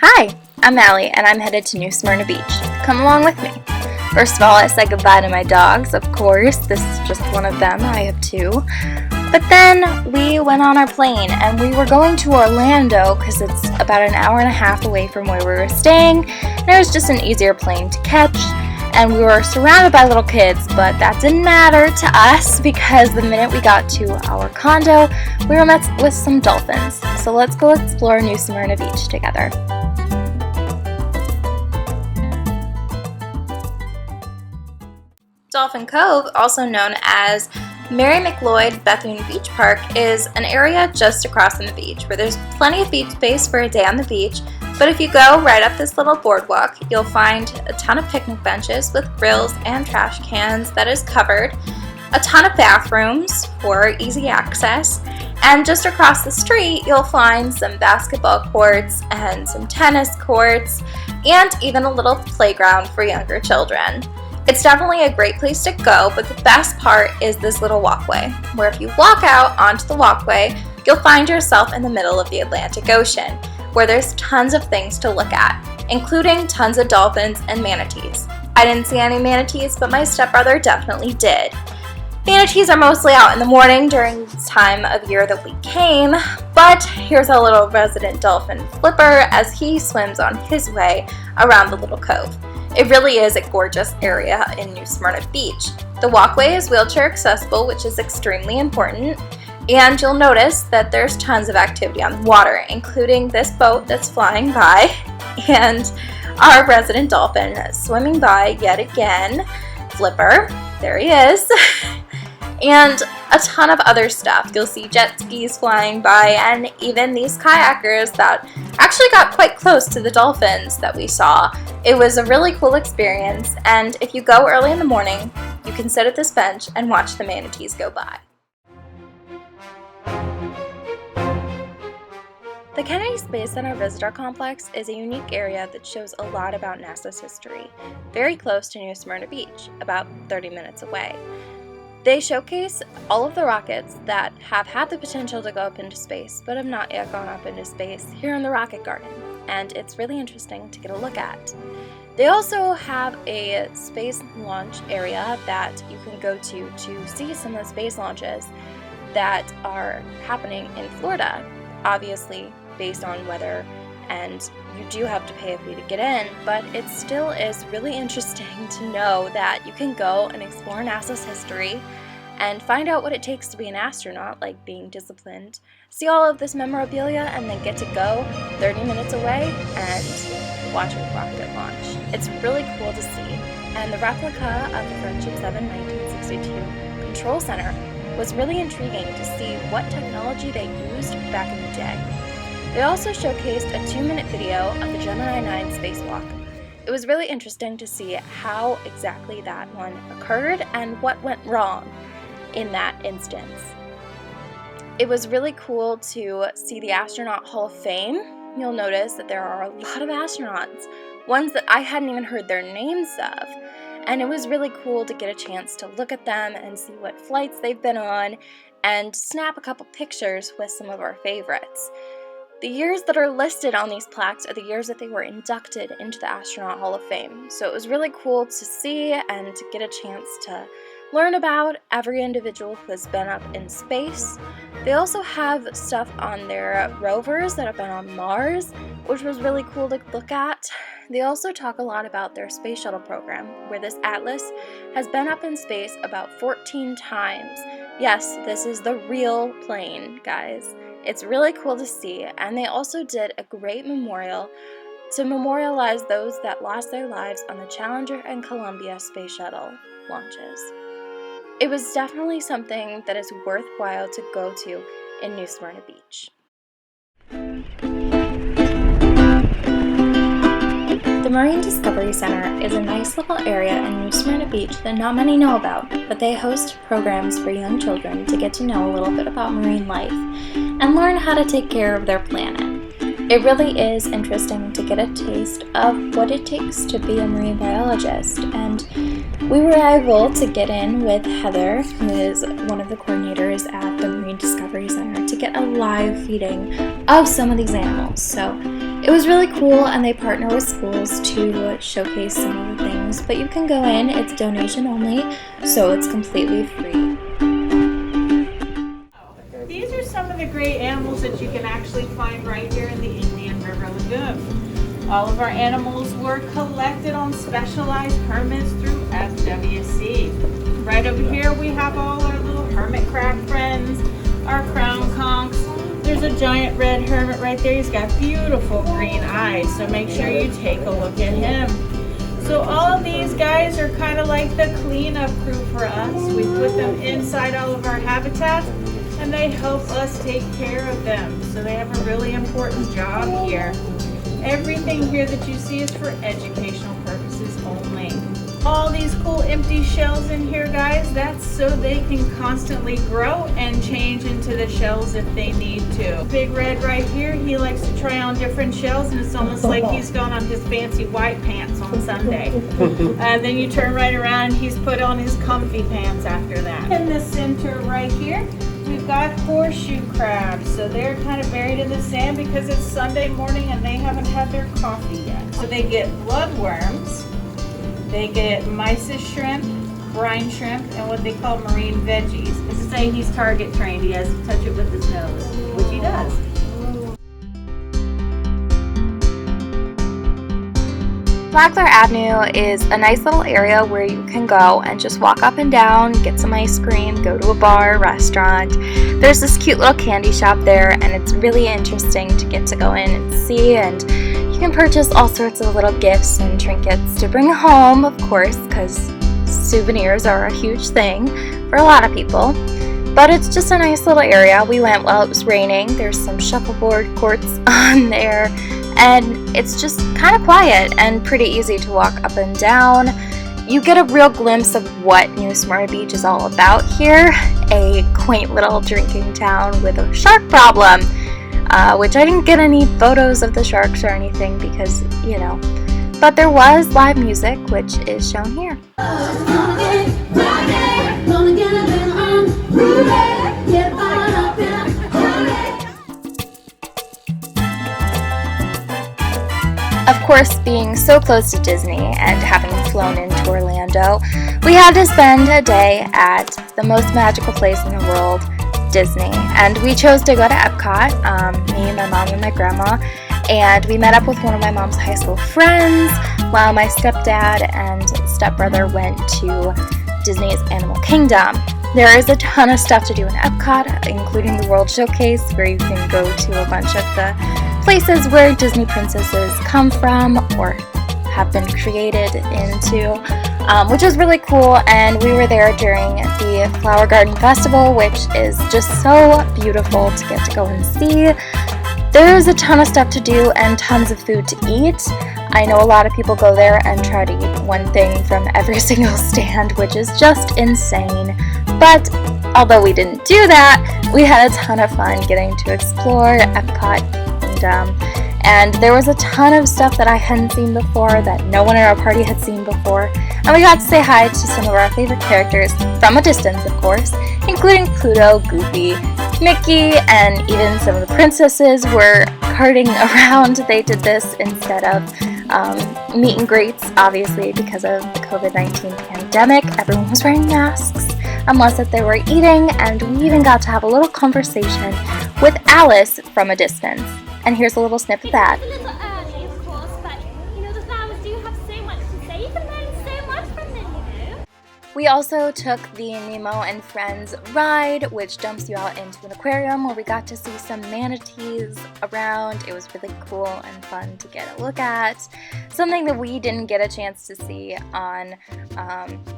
Hi, I'm Allie, and I'm headed to New Smyrna Beach. Come along with me. First of all, I said goodbye to my dogs, of course. This is just one of them. I have two. But then we went on our plane, and we were going to Orlando because it's about an hour and a half away from where we were staying. And it was just an easier plane to catch. And we were surrounded by little kids, but that didn't matter to us because the minute we got to our condo, we were met with some dolphins. So let's go explore New Smyrna Beach together. Dolphin Cove, also known as Mary McLeod Bethune Beach Park, is an area just across from the beach where there's plenty of beach space for a day on the beach. But if you go right up this little boardwalk, you'll find a ton of picnic benches with grills and trash cans that is covered, a ton of bathrooms for easy access, and just across the street you'll find some basketball courts and some tennis courts, and even a little playground for younger children. It's definitely a great place to go, but the best part is this little walkway, where if you walk out onto the walkway, you'll find yourself in the middle of the Atlantic Ocean, where there's tons of things to look at, including tons of dolphins and manatees. I didn't see any manatees, but my stepbrother definitely did. Manatees are mostly out in the morning during the time of year that we came, but here's a little resident dolphin Flipper as he swims on his way around the little cove. It really is a gorgeous area in New Smyrna Beach. The walkway is wheelchair accessible, which is extremely important, and you'll notice that there's tons of activity on the water, including this boat that's flying by, and our resident dolphin swimming by yet again, Flipper, there he is, and a ton of other stuff. You'll see jet skis flying by, and even these kayakers that actually got quite close to the dolphins that we saw. It was a really cool experience, and if you go early in the morning, you can sit at this bench and watch the manatees go by. The Kennedy Space Center Visitor Complex is a unique area that shows a lot about NASA's history, very close to New Smyrna Beach, about 30 minutes away. They showcase all of the rockets that have had the potential to go up into space, but have not yet gone up into space here in the Rocket Garden, and it's really interesting to get a look at. They also have a space launch area that you can go to see some of the space launches that are happening in Florida, obviously based on weather, and you do have to pay a fee to get in, but it still is really interesting to know that you can go and explore NASA's history and find out what it takes to be an astronaut, like being disciplined, see all of this memorabilia, and then get to go 30 minutes away and watch a rocket launch. It's really cool to see, and the replica of the Friendship 7 1962 Control Center was really intriguing to see what technology they used back in the day. They also showcased a 2-minute video of the Gemini 9 spacewalk. It was really interesting to see how exactly that one occurred and what went wrong in that instance. It was really cool to see the Astronaut Hall of Fame. You'll notice that there are a lot of astronauts, ones that I hadn't even heard their names of. And it was really cool to get a chance to look at them and see what flights they've been on and snap a couple pictures with some of our favorites. The years that are listed on these plaques are the years that they were inducted into the Astronaut Hall of Fame. So it was really cool to see and to get a chance to learn about every individual who has been up in space. They also have stuff on their rovers that have been on Mars, which was really cool to look at. They also talk a lot about their space shuttle program, where this Atlas has been up in space about 14 times. Yes, this is the real plane, guys. It's really cool to see, and they also did a great memorial to memorialize those that lost their lives on the Challenger and Columbia space shuttle launches. It was definitely something that is worthwhile to go to in New Smyrna Beach. The Marine Discovery Center is a nice little area in New Smyrna Beach that not many know about, but they host programs for young children to get to know a little bit about marine life and learn how to take care of their planet. It really is interesting to get a taste of what it takes to be a marine biologist, and we were able to get in with Heather, who is one of the coordinators at the Marine Discovery Center, to get a live feeding of some of these animals. So It was really cool, and they partner with schools to showcase some of the things, but you can go in, it's donation only, so it's completely free. These are some of the great animals that you can actually find right here in the Indian River Lagoon. All of our animals were collected on specialized permits through FWC. Right over here we have all our little hermit crab friends, our crown conchs. There's a giant red hermit right there. He's got beautiful green eyes, so make sure you take a look at him. So all of these guys are kind of like the cleanup crew for us. We put them inside all of our habitats, and they help us take care of them. So they have a really important job here. Everything here that you see is for educational purposes only. All these cool empty shells in here, guys, that's so they can constantly grow and change into the shells if they need to. Big Red right here, he likes to try on different shells, and it's almost like he's gone on his fancy white pants on Sunday. And then you turn right around and he's put on his comfy pants after that. In the center right here, we've got horseshoe crabs. So they're kind of buried in the sand because it's Sunday morning and they haven't had their coffee yet. So they get bloodworms. They get mysis shrimp, brine shrimp, and what they call marine veggies. This is saying he's target trained. He has to touch it with his nose, which he does. Flagler Avenue is a nice little area where you can go and just walk up and down, get some ice cream, go to a bar, restaurant. There's this cute little candy shop there, and it's really interesting to get to go in and see, and you can purchase all sorts of little gifts and trinkets to bring home, of course, because souvenirs are a huge thing for a lot of people. But it's just a nice little area. We went while it was raining. There's some shuffleboard courts on there, and it's just kind of quiet and pretty easy to walk up and down. You get a real glimpse of what New Smyrna Beach is all about here, a quaint little drinking town with a shark problem. Which I didn't get any photos of the sharks or anything because, you know, but there was live music, which is shown here. Of course, being so close to Disney and having flown into Orlando, we had to spend a day at the most magical place in the world, Disney, and we chose to go to Epcot, me, my mom, and my grandma, and we met up with one of my mom's high school friends while my stepdad and stepbrother went to Disney's Animal Kingdom. There is a ton of stuff to do in Epcot, including the World Showcase, where you can go to a bunch of the places where Disney princesses come from or have been created into, which is really cool. And we were there during the Flower Garden Festival, which is just so beautiful to get to go and see. There's a ton of stuff to do and tons of food to eat. I know a lot of people go there and try to eat one thing from every single stand, which is just insane. But although we didn't do that, we had a ton of fun getting to explore Epcot Kingdom. And there was a ton of stuff that I hadn't seen before, that no one in our party had seen before. And we got to say hi to some of our favorite characters, from a distance of course, including Pluto, Goofy, Mickey, and even some of the princesses were carting around. They did this instead of meet and greets, obviously because of the COVID-19 pandemic. Everyone was wearing masks unless that they were eating, and we even got to have a little conversation with Alice from a distance. And here's a little snip of that. It's a little early, of course, but you know the flowers do have so much to say. You can learn so much from them, you know. We also took the Nemo and Friends ride, which dumps you out into an aquarium where we got to see some manatees around. It was really cool and fun to get a look at. Something that we didn't get a chance to see on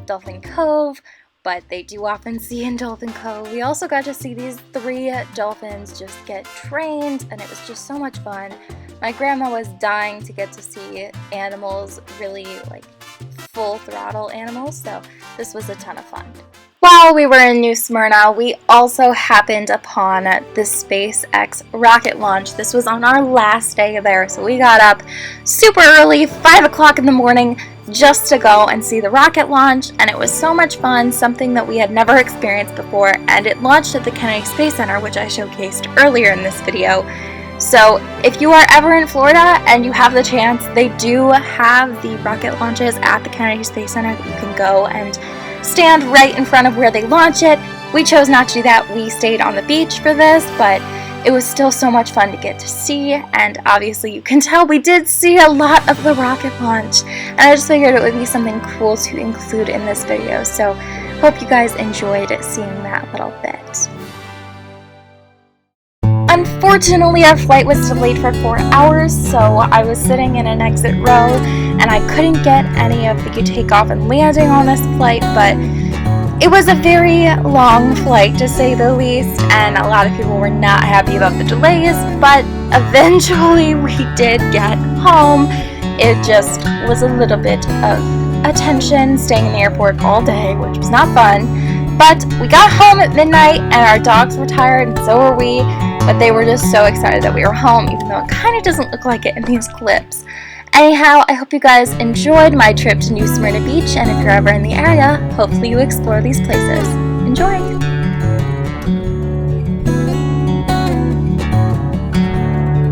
Dolphin Cove, but they do often see in Dolphin Cove. We also got to see these 3 dolphins just get trained, and it was just so much fun. My grandma was dying to get to see animals, really like full throttle animals, so this was a ton of fun. While we were in New Smyrna, we also happened upon the SpaceX rocket launch. This was on our last day there, so we got up super early, 5 o'clock in the morning, just to go and see the rocket launch, and it was so much fun, something that we had never experienced before, and it launched at the Kennedy Space Center, which I showcased earlier in this video. So if you are ever in Florida and you have the chance, they do have the rocket launches at the Kennedy Space Center that you can go and stand right in front of where they launch it. We chose not to do that. We stayed on the beach for this, but it was still so much fun to get to see, and obviously you can tell we did see a lot of the rocket launch, and I just figured it would be something cool to include in this video, so hope you guys enjoyed seeing that little bit. Unfortunately, our flight was delayed for 4 hours, so I was sitting in an exit row, and I couldn't get any of the takeoff and landing on this flight, but it was a very long flight, to say the least, and a lot of people were not happy about the delays, but eventually we did get home. It just was a little bit of attention staying in the airport all day, which was not fun, but we got home at midnight, and our dogs were tired, and so were we, but they were just so excited that we were home, even though it kind of doesn't look like it in these clips. Anyhow, I hope you guys enjoyed my trip to New Smyrna Beach, and if you're ever in the area, hopefully you explore these places. Enjoy!